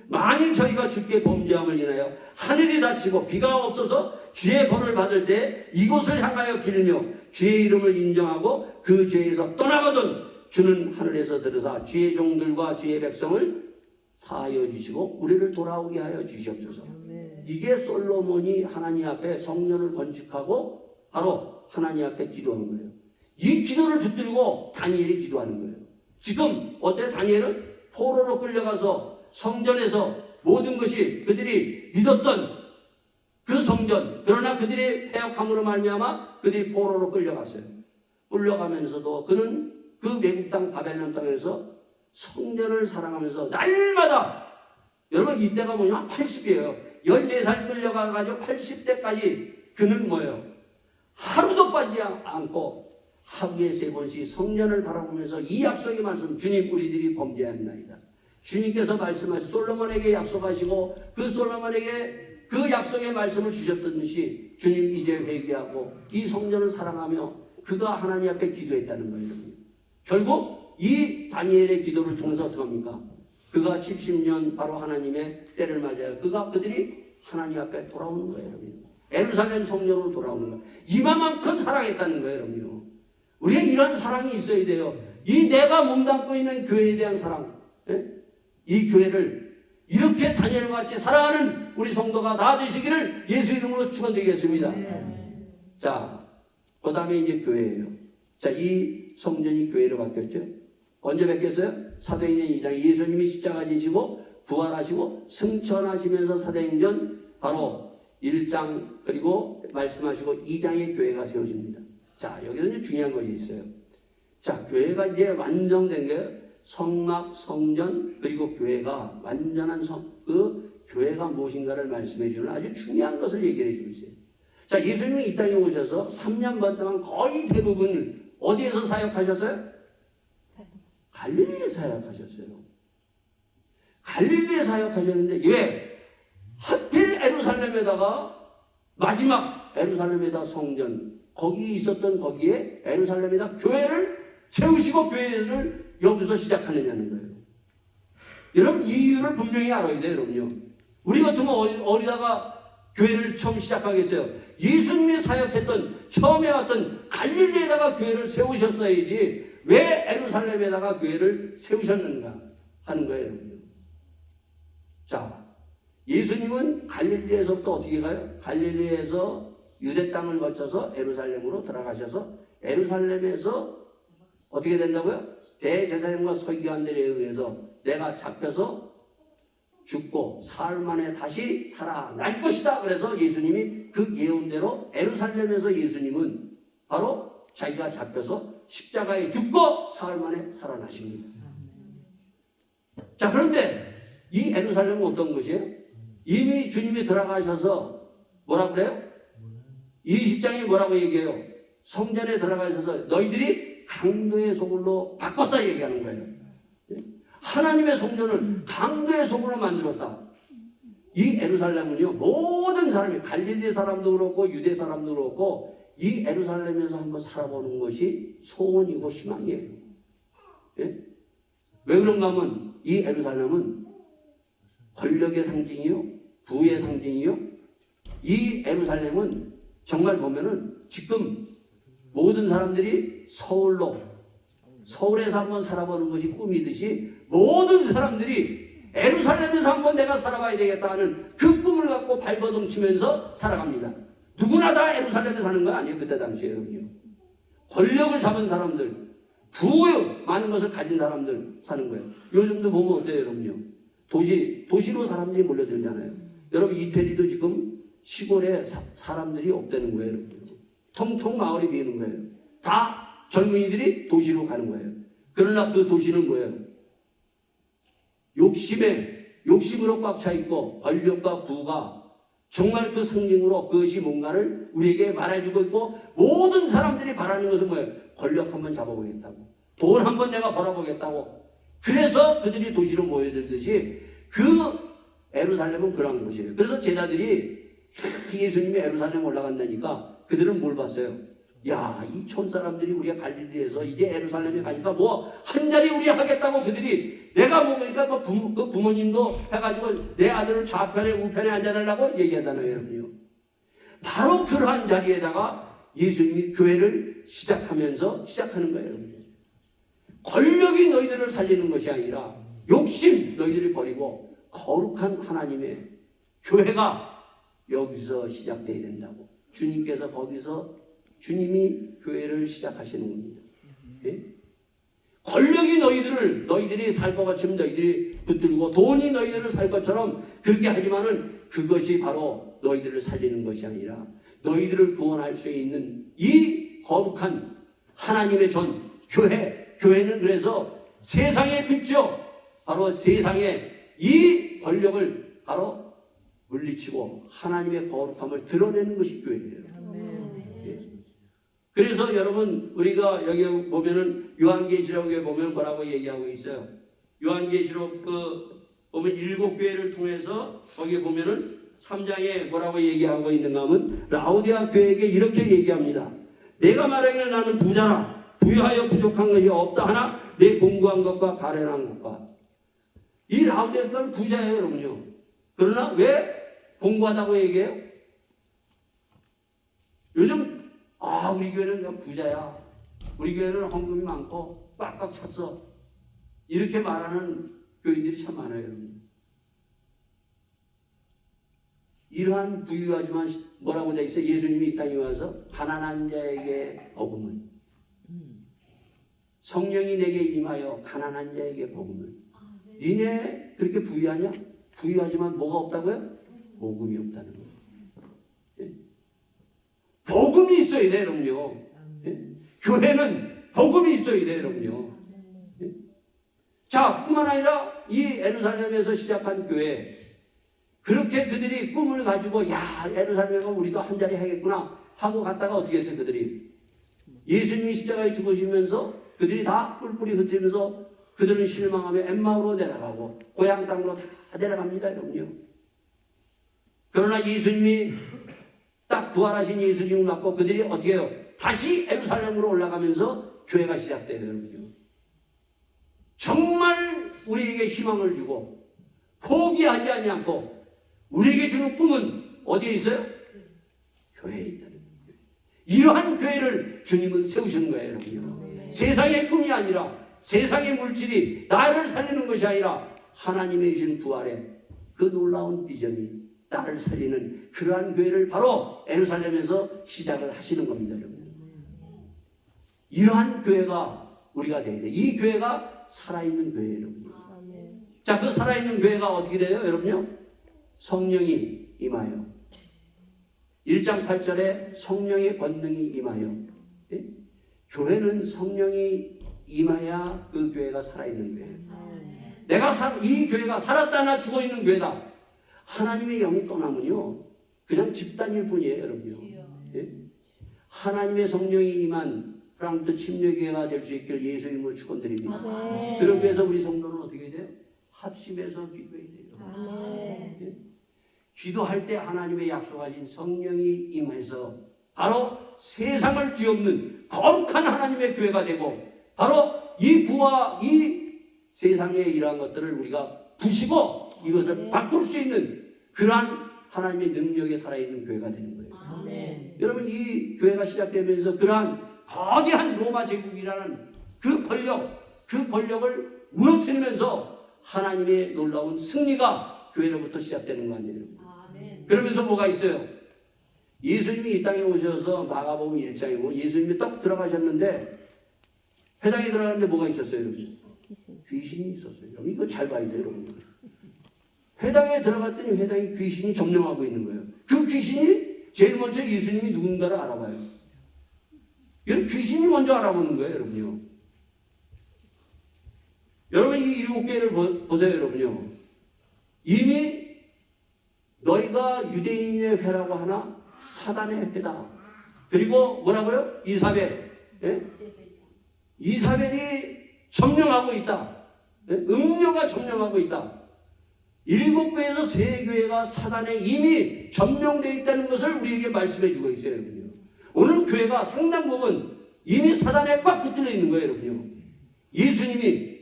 만일 저희가 주께 범죄함을 인하여 하늘이 닫히고 비가 없어서 주의 벌을 받을 때 이곳을 향하여 빌며 주의 이름을 인정하고 그 죄에서 떠나거든 주는 하늘에서 들으사 주의 종들과 주의 백성을 사하여 주시고 우리를 돌아오게 하여 주시옵소서. 이게 솔로몬이 하나님 앞에 성전을 건축하고 바로 하나님 앞에 기도한 거예요. 이 기도를 붙들고 다니엘이 기도하는 거예요. 지금 어때? 다니엘은 포로로 끌려가서 성전에서 모든 것이 그들이 믿었던 그 성전, 그러나 그들의 패역함으로 말미암아 그들이 포로로 끌려갔어요. 끌려가면서도 그는 그 외국 땅 바벨론 땅에서 성전을 사랑하면서 날마다, 여러분 이때가 뭐냐면 80이에요. 14살 끌려가가지고 80대까지 그는 뭐예요? 하루도 빠지지 않고 하루에 3번씩 성전을 바라보면서 이 약속의 말씀, 주님 우리들이 범죄했나이다. 주님께서 말씀하신 솔로몬에게 약속하시고 그 솔로몬에게 그 약속의 말씀을 주셨던 듯이 주님 이제 회개하고 이 성전을 사랑하며 그가 하나님 앞에 기도했다는 거예요. 결국 이 다니엘의 기도를 통해서 어떻게 합니까? 그가 70년 바로 하나님의 때를 맞아요. 그들이 하나님 앞에 돌아오는 거예요, 여러분. 예루살렘 성전으로 돌아오는 거예요. 이만큼 사랑했다는 거예요, 여러분. 우리가 이런 사랑이 있어야 돼요. 이 내가 몸담고 있는 교회에 대한 사랑, 이 교회를 이렇게 다니엘과 같이 사랑하는 우리 성도가 다 되시기를 예수 이름으로 축원드리겠습니다. 자, 그 다음에 이제 교회예요. 자, 이 성전이 교회로 바뀌었죠. 언제 바뀌었어요? 사도행전 2장 예수님이 십자가 지시고 부활하시고 승천하시면서 사도행전 바로 1장 그리고 말씀하시고 2장의 교회가 세워집니다. 자, 여기서 이제 중요한 것이 있어요. 자, 교회가 이제 완성된 게 성막, 성전 그리고 교회가 완전한 그 교회가 무엇인가를 말씀해 주는 아주 중요한 것을 얘기해 주고 있어요. 자, 예수님이 이 땅에 오셔서 3년 반 동안 거의 대부분 어디에서 사역하셨어요? 갈릴리에 사역하셨어요. 갈릴리에 사역하셨는데 왜? 하필 예루살렘에다가 마지막 예루살렘에다 성전 거기 있었던 거기에 예루살렘에다 교회를 세우시고 교회를 여기서 시작하느냐는 거예요. 여러분 이 이유를 분명히 알아야 돼요. 여러분요. 우리 같으면 어디다가 교회를 처음 시작하겠어요? 예수님이 사역했던 처음에 왔던 갈릴리에다가 교회를 세우셨어야지 왜 예루살렘에다가 교회를 세우셨는가 하는 거예요. 여러분. 자, 예수님은 갈릴리에서부터 어떻게 가요? 갈릴리에서 유대 땅을 거쳐서 예루살렘으로 들어가셔서 예루살렘에서 어떻게 된다고요? 대제사장과 서기관들에 의해서 내가 잡혀서 죽고 사흘 만에 다시 살아날 것이다. 그래서 예수님이 그 예언대로 예루살렘에서 예수님은 바로 자기가 잡혀서 십자가에 죽고 사흘 만에 살아나십니다. 자, 그런데 이 예루살렘은 어떤 것이에요? 이미 주님이 들어가셔서 뭐라 그래요? 20장이 뭐라고 얘기해요? 성전에 들어가셔서 너희들이 강도의 소굴로 바꿨다 얘기하는 거예요. 하나님의 성전을 강도의 소굴로 만들었다. 이 예루살렘은요, 모든 사람이 갈릴리 사람도 그렇고 유대 사람도 그렇고 이 예루살렘에서 한번 살아보는 것이 소원이고 희망이에요. 예? 왜 그런가 하면 이 예루살렘은 권력의 상징이요, 부의 상징이요. 이 예루살렘은 정말 보면은 지금 모든 사람들이 서울에서 한번 살아보는 것이 꿈이듯이 모든 사람들이 예루살렘에서 한번 내가 살아봐야 되겠다 하는 그 꿈을 갖고 발버둥 치면서 살아갑니다. 누구나 다 예루살렘에 사는 건 아니에요. 그때 당시에 여러분요. 권력을 잡은 사람들, 부의 많은 것을 가진 사람들 사는 거예요. 요즘도 보면 어때요, 여러분요? 도시로 사람들이 몰려들잖아요. 여러분 이태리도 지금 시골에 사람들이 없다는 거예요, 여러분. 통통 마을이 비는 거예요. 다 젊은이들이 도시로 가는 거예요. 그러나 그 도시는 뭐예요? 욕심으로 꽉 차 있고 권력과 부가 정말 그 상징으로 그것이 뭔가를 우리에게 말해주고 있고 모든 사람들이 바라는 것은 뭐예요? 권력 한번 잡아보겠다고, 돈 한번 내가 벌어보겠다고. 그래서 그들이 도시로 모여들듯이 그 예루살렘은 그런 곳이에요. 그래서 제자들이 예수님이 예루살렘 올라간다니까 그들은 뭘 봤어요? 야, 이 촌 사람들이 우리가 갈릴리에서 이제 예루살렘에 가니까 뭐 한 자리 우리 하겠다고 그들이 내가 먹으니까 뭐 그 부모님도 해가지고 내 아들을 좌편에 우편에 앉아달라고 얘기하잖아요, 여러분요. 바로 그러한 자리에다가 예수님이 교회를 시작하는 거예요, 여러분. 권력이 너희들을 살리는 것이 아니라 욕심 너희들이 버리고 거룩한 하나님의 교회가 여기서 시작돼야 된다고. 주님께서 거기서 주님이 교회를 시작하시는 겁니다. 예? 권력이 너희들이 살 것 같으면 너희들이 붙들고 돈이 너희들을 살 것처럼 그렇게 하지만은 그것이 바로 너희들을 살리는 것이 아니라 너희들을 구원할 수 있는 이 거룩한 하나님의 전 교회는 그래서 세상의 빛이요. 바로 세상의 이 권력을 바로 물리치고 하나님의 거룩함을 드러내는 것이 교회예요. 그래서 여러분 우리가 여기 보면은 요한계시록에 보면 뭐라고 얘기하고 있어요. 요한계시록 보면 7교회를 통해서 거기에 보면은 3장에 뭐라고 얘기하고 있는가 하면 라오디아 교회에게 이렇게 얘기합니다. 내가 말하기를 나는 부자라 부유하여 부족한 것이 없다 하나 내 공부한 것과 가련한 것과. 이 라오디아 교회는 부자예요, 여러분요. 그러나 왜 공부하다고 얘기해요? 요즘 우리 교회는 그냥 부자야. 우리 교회는 헌금이 많고 꽉꽉 찼어. 이렇게 말하는 교인들이 참 많아요, 여러분. 이러한 부유하지만 뭐라고 돼 있어요? 예수님이 이 땅에 와서 가난한 자에게 복음을, 성령이 내게 임하여 가난한 자에게 복음을. 니네 그렇게 부유하냐? 부유하지만 뭐가 없다고요? 복음이 없다는 거예요. 복음이 있어야 돼요, 여러분요. 교회는 복음이 있어야 돼요, 여러분요. 자, 뿐만 아니라 이 예루살렘에서 시작한 교회, 그렇게 그들이 꿈을 가지고 예루살렘에 우리도 한 자리 하겠구나 하고 갔다가 어떻게 했어요, 그들이? 예수님이 십자가에 죽으시면서 그들이 다 뿔뿔이 흩으면서 그들은 실망하며 엠마오로 내려가고 고향 땅으로 다 내려갑니다, 여러분요. 그러나 예수님이 딱 부활하신 예수님을 맞고 그들이 어떻게 해요? 다시 예루살렘으로 올라가면서 교회가 시작돼요, 여러분요. 정말 우리에게 희망을 주고 포기하지 않고 우리에게 주는 꿈은 어디에 있어요? 교회에 있다는 거예요. 이러한 교회를 주님은 세우시는 거예요, 여러분요. 세상의 꿈이 아니라 세상의 물질이 나를 살리는 것이 아니라 하나님의 주신 부활의 그 놀라운 비전이 나를 살리는 그러한 교회를 바로 예루살렘에서 시작을 하시는 겁니다, 여러분. 이러한 교회가 우리가 돼야 돼요. 이 교회가 살아있는 교회예요, 여러분. 자, 그 살아있는 교회가 어떻게 돼요, 여러분요? 성령이 임하여. 1장 8절에 성령의 권능이 임하여. 예? 교회는 성령이 임하야 그 교회가 살아있는 교회예요. 이 교회가 살았다나 죽어있는 교회다. 하나님의 영이 떠나면요 그냥 집단일 뿐이에요, 여러분요. 예? 하나님의 성령이 임한 프랑부터 침례교회가 될 수 있길 예수 이름으로 축원드립니다. 그러기 위해서 우리 성도는 어떻게 해야 돼요? 합심해서 기도해야 돼요. 예? 기도할 때 하나님의 약속하신 성령이 임해서 바로 세상을 뒤엎는 거룩한 하나님의 교회가 되고 바로 이 부와 이 세상에 이러한 것들을 우리가 부시고 이것을 바꿀 수 있는 그러한 하나님의 능력에 살아있는 교회가 되는 거예요. 아멘. 여러분 이 교회가 시작되면서 그러한 거대한 로마 제국이라는 그 권력을 무너뜨리면서 하나님의 놀라운 승리가 교회로부터 시작되는 거 아니에요? 아멘. 그러면서 뭐가 있어요? 예수님이 이 땅에 오셔서 마가복음 1장이고 예수님이 딱 들어가셨는데 회당에 들어갔는데 뭐가 있었어요, 여러분? 귀신이 있었어요. 여러분 이거 잘 봐야 돼요, 여러분. 회당에 들어갔더니 회당에 귀신이 점령하고 있는 거예요. 그 귀신이 제일 먼저 예수님이 누군가를 알아봐요. 여러분 귀신이 먼저 알아보는 거예요, 여러분요. 여러분 이 7개를 보세요, 여러분요. 이미 너희가 유대인의 회라고 하나 사단의 회다. 그리고 뭐라고요? 이사벨. 예? 이사벨이 점령하고 있다. 예? 음녀가 점령하고 있다. 7교회에서 3교회가 사단에 이미 점령되어 있다는 것을 우리에게 말씀해 주고 있어요, 여러분요. 오늘 교회가 상당 부분 이미 사단에 꽉 붙들려 있는 거예요, 여러분요. 예수님이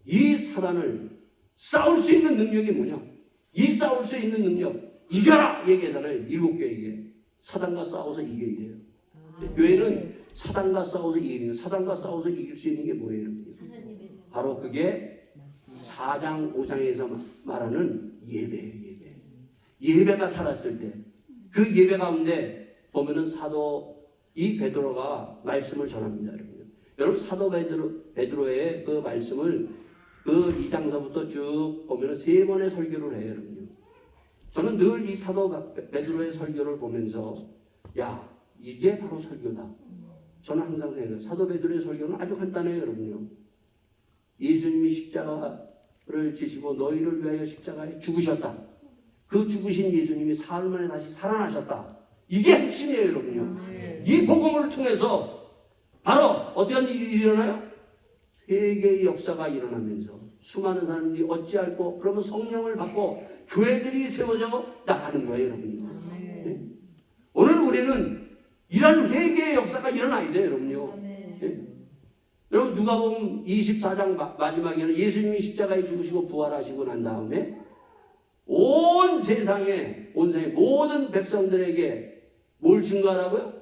이 사단을 싸울 수 있는 능력이 뭐냐? 이 싸울 수 있는 능력, 이겨라! 얘기하잖아요. 일곱 교회에게. 사단과 싸워서 이겨야 돼요. 교회는 사단과 싸워서 이기는 거예요. 사단과 싸워서 이길 수 있는 게 뭐예요, 여러분? 바로 그게 4장, 5장에서 말하는 예배예요, 예배. 예배가 살았을 때, 그 예배 가운데 보면은 사도 이 베드로가 말씀을 전합니다, 여러분. 여러분, 사도 베드로의 그 말씀을 그 2장서부터 쭉 보면은 3번의 설교를 해요, 여러분. 저는 늘 이 사도 베드로의 설교를 보면서, 야, 이게 바로 설교다. 저는 항상 생각해요. 사도 베드로의 설교는 아주 간단해요, 여러분요. 예수님이 십자가를 지시고 너희를 위하여 십자가에 죽으셨다. 그 죽으신 예수님이 사흘 만에 다시 살아나셨다. 이게 핵심이에요, 여러분요. 이 복음을 통해서 바로 어떤 일이 일어나요? 세계의 역사가 일어나면서 수많은 사람들이 어찌할꼬 그러면 성령을 받고 교회들이 세워져 나가는 거예요, 여러분요. 네? 오늘 우리는 이런 회개의 역사가 일어나야 돼요, 여러분요. 네? 여러분, 누가복음 24장 마지막에는 예수님이 십자가에 죽으시고 부활하시고 난 다음에 온 세상의 모든 백성들에게 뭘 증거하라고요?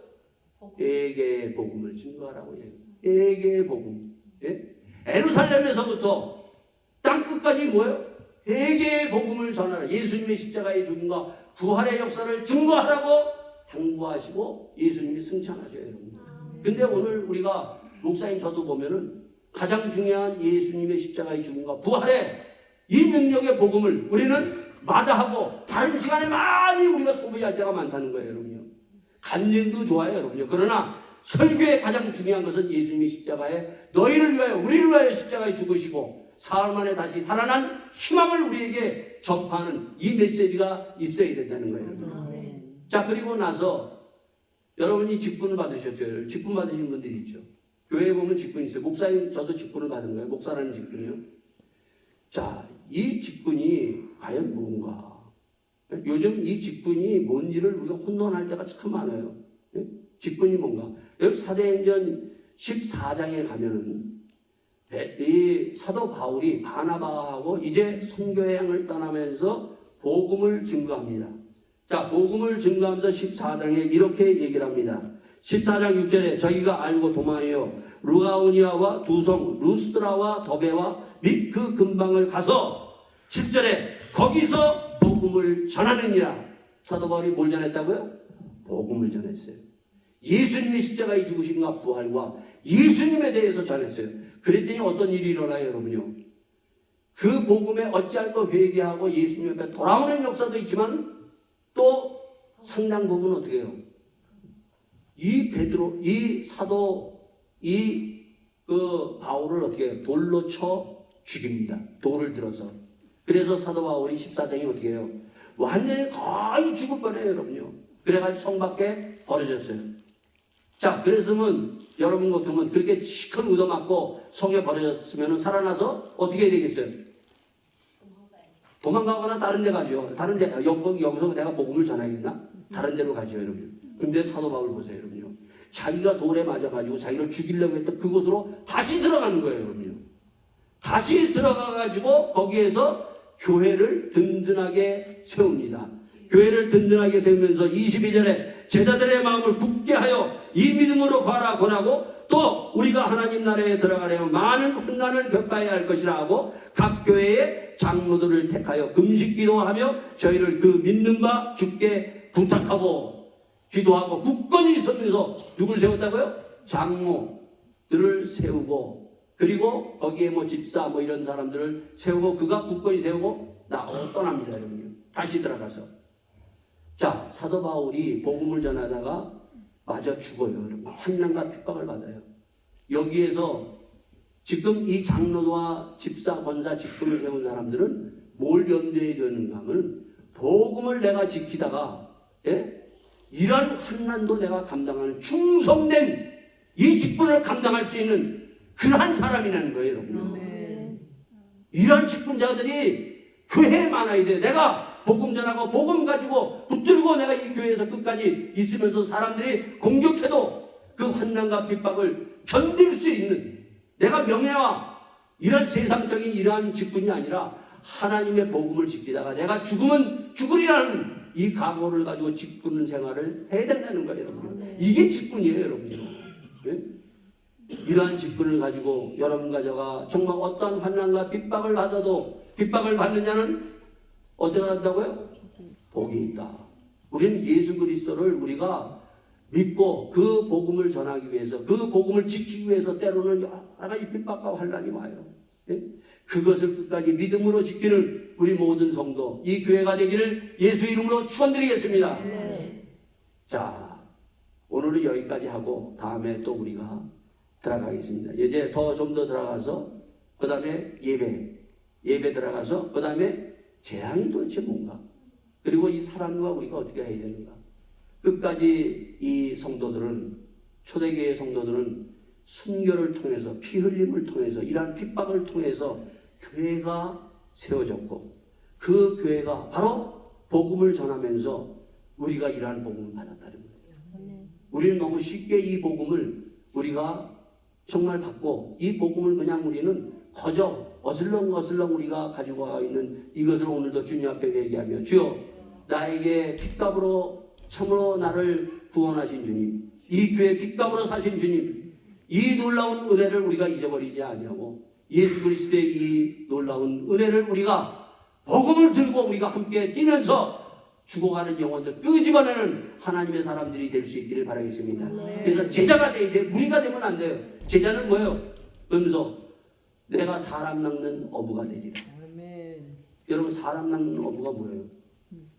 회개의 복음을 증거하라고 해요. 회개의 복음. 예? 예루살렘에서부터 땅끝까지 뭐예요? 회개의 복음을 전하라. 예수님의 십자가의 죽음과 부활의 역사를 증거하라고 당부하시고 예수님이 승천하셔야 됩니다. 근데 오늘 우리가 목사님 저도 보면은 가장 중요한 예수님의 십자가의 죽음과 부활의 이 능력의 복음을 우리는 마다하고 다른 시간에 많이 우리가 소비할 때가 많다는 거예요, 여러분요. 간증도 좋아요, 여러분요. 그러나 설교의 가장 중요한 것은 예수님이 십자가에 너희를 위하여 우리를 위하여 십자가에 죽으시고 사흘 만에 다시 살아난 희망을 우리에게 접하는 이 메시지가 있어야 된다는 거예요. 자, 그리고 나서 여러분이 직분을 받으셨죠. 직분 받으신 분들이 있죠. 교회에 보면 직분이 있어요. 목사님, 저도 직분을 받은 거예요. 목사라는 직분이요. 자, 이 직분이 과연 뭔가? 요즘 이 직분이 뭔 일을 우리가 혼돈할 때가 참 많아요. 직분이 뭔가? 여기 사도행전 14장에 가면은 이 사도 바울이 바나바하고 이제 선교여행을 떠나면서 복음을 증거합니다. 자, 복음을 증거하면서 14장에 이렇게 얘기를 합니다. 14장 6절에 저희가 알고 도망하여 루가오니아와 두 성 루스드라와 더베와 및 그 근방을 가서 7절에 거기서 복음을 전하느니라. 사도 바울이 뭘 전했다고요? 복음을 전했어요. 예수님의 십자가의 죽으심과 부활과 예수님에 대해서 전했어요. 그랬더니 어떤 일이 일어나요, 여러분요? 그 복음에 어찌할 거 회개하고 예수님 앞에 돌아오는 역사도 있지만 또 상당 부분 어떻게 해요? 이 베드로, 이 사도, 그 바울을 어떻게 해요? 돌로 쳐 죽입니다. 돌을 들어서. 그래서 사도 바울이 14장이 어떻게 해요? 완전히 거의 죽을 뻔해요, 여러분요. 그래가지고 성 밖에 버려졌어요. 자, 그랬으면 여러분 같으면 그렇게 시큰 얻어맞고 성에 버려졌으면 살아나서 어떻게 해야 되겠어요? 도망가거나 다른 데 가죠. 다른 데, 여기서 내가 복음을 전하겠나? 다른 데로 가죠, 여러분. 근데 사도 바울 보세요, 여러분요. 자기가 돌에 맞아가지고 자기를 죽이려고 했던 그곳으로 다시 들어가는 거예요, 여러분요. 다시 들어가가지고 거기에서 교회를 든든하게 세웁니다. 교회를 든든하게 세우면서 22절에 제자들의 마음을 굳게 하여 이 믿음으로 가라 권하고 또 우리가 하나님 나라에 들어가려면 많은 환난을 겪어야 할 것이라 하고 각 교회의 장로들을 택하여 금식 기도하며 저희를 그 믿는 바 주께 부탁하고 기도하고 굳건히 서면서 누굴 세웠다고요? 장로들을 세우고 그리고 거기에 뭐 집사 뭐 이런 사람들을 세우고 그가 굳건히 세우고 떠납니다, 여러분. 다시 들어가서. 자, 사도 바울이 복음을 전하다가 맞아 죽어요, 여러분. 환난과 핍박을 받아요. 여기에서 지금 이 장로와 집사, 권사, 직분을 세운 사람들은 뭘 염두에 두는가 하면 복음을 내가 지키다가 이런 환난도 내가 감당하는 충성된 이 직분을 감당할 수 있는 그러한 사람이라는 거예요, 여러분. 이런 직분자들이 교회에 많아야 돼요. 내가 복음 전하고 복음 가지고 붙들고 내가 이 교회에서 끝까지 있으면서 사람들이 공격해도 그 환난과 핍박을 견딜 수 있는, 내가 명예와 이런 세상적인 이러한 직분이 아니라 하나님의 복음을 지키다가 내가 죽으면 죽으리라는 이 각오를 가지고 직분 생활을 해야 된다는 거예요, 여러분. 이게 직분이에요, 여러분. 네? 이러한 직분을 가지고 여러분과 제가 정말 어떠한 환난과 핍박을 받아도, 핍박을 받는 자는 어떻게 한다고요? 복이 있다. 우리는 예수 그리스도를 우리가 믿고 그 복음을 전하기 위해서, 그 복음을 지키기 위해서 때로는 여러 가지 핍박과 환난이 와요. 예? 그것을 끝까지 믿음으로 지키는 우리 모든 성도, 이 교회가 되기를 예수 이름으로 축원드리겠습니다. 자, 오늘은 여기까지 하고 다음에 또 우리가 들어가겠습니다. 이제 좀 더 들어가서 그 다음에 예배 들어가서 그 다음에 재앙이 도대체 뭔가, 그리고 이 사람과 우리가 어떻게 해야 되는가. 끝까지 이 성도들은, 초대교회 성도들은 순교를 통해서, 피 흘림을 통해서, 이러한 핍박을 통해서 교회가 세워졌고, 그 교회가 바로 복음을 전하면서 우리가 이러한 복음을 받았다는 거예요. 우리는 너무 쉽게 이 복음을 우리가 정말 받고, 이 복음을 그냥 우리는 거저 어슬렁어슬렁 우리가 가지고 와 있는 이것을 오늘도 주님 앞에 회개하며, 주여 나에게 핏값으로 참으로 나를 구원하신 주님, 이 교회 핏값으로 사신 주님, 이 놀라운 은혜를 우리가 잊어버리지 아니하고 예수 그리스도의 이 놀라운 은혜를 우리가 복음을 들고 우리가 함께 뛰면서 죽어가는 영혼들 끄집어내는 하나님의 사람들이 될 수 있기를 바라겠습니다. 그래서 제자가 돼야 돼. 무리가 되면 안 돼요. 제자는 뭐예요? 음소. 내가 사람 낚는 어부가 되리라. 여러분, 사람 낚는 어부가 뭐예요?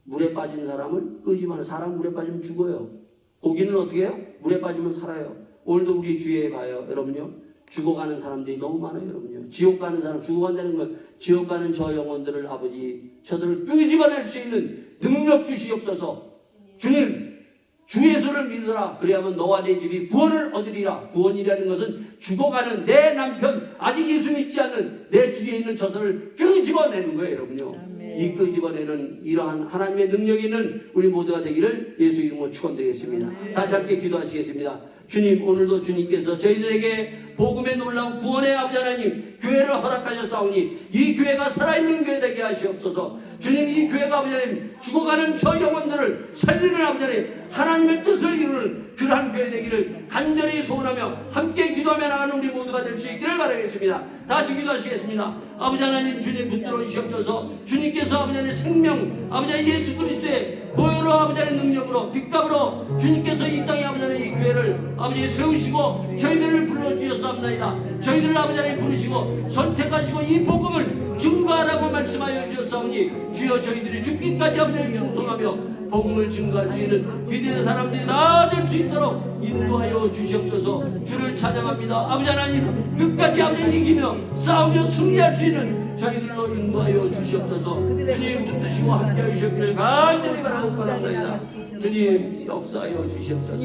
물에 빠진 사람을 끄집어내. 사람 물에 빠지면 죽어요. 고기는 어떻게 해요? 물에 빠지면 살아요. 오늘도 우리 주위에 봐요, 여러분요. 죽어가는 사람들이 너무 많아요, 여러분요. 지옥 가는 사람, 죽어간다는 건 지옥 가는 저 영혼들을 아버지, 저들을 끄집어낼 수 있는 능력 주시옵소서. 주님, 주 예수를 믿으라. 그래야만 너와 내 집이 구원을 얻으리라. 구원이라는 것은 죽어가는 내 남편, 아직 예수 믿지 않는 내 주위에 있는 저들을 끄집어내는 거예요, 여러분요. 이 끄집어내는 이러한 하나님의 능력이 있는 우리 모두가 되기를 예수 이름으로 축원드리겠습니다. 다시 함께 기도하시겠습니다. 주님, 오늘도 주님께서 저희들에게 복음의 놀라운 구원의 아버지 하나님 교회를 허락하셨사오니 이 교회가 살아있는 교회 되게 하시옵소서. 주님, 이 교회가 아버지 하나님 죽어가는 저 영혼들을 살리는 아버지 하나님 하나님의 뜻을 이루는 그러한 교회 되기를 간절히 소원하며 함께 기도하며 나가는 우리 모두가 될 수 있기를 바라겠습니다. 다시 기도하시겠습니다. 아버지 하나님, 주님 붙들어 주시옵소서. 주님께서 아버지 하나님 생명, 아버지 하나님 예수 그리스도의 보혈로 아버지 하나님 능력으로 빚값으로 주님께서 이 땅에 아버지 하나님 이 교회를 아버지 세우시고 저희들을 불러주셨사옵나이다. 저희들을 아버지 하나님 부르시고 선택하시고 이 복음을 증거하라고 말씀하여 주셨사오니 주여 저희들이 죽기까지 아버지 하나님 충성하며 복음을 증거할 수 있는 믿음의 사람들이 다 될 수 있도록 인도하여 주시옵소서. 주를 찬양합니다. 아버지 하나님, 끝까지 아버지 이기며 싸우며 승리할 수 있는 저희들로 인도하여 주시옵소서. 주님 붙드시고 함께하여 주시기를 간절히 바라옵나이다. 주님 역사하여 주시옵소서.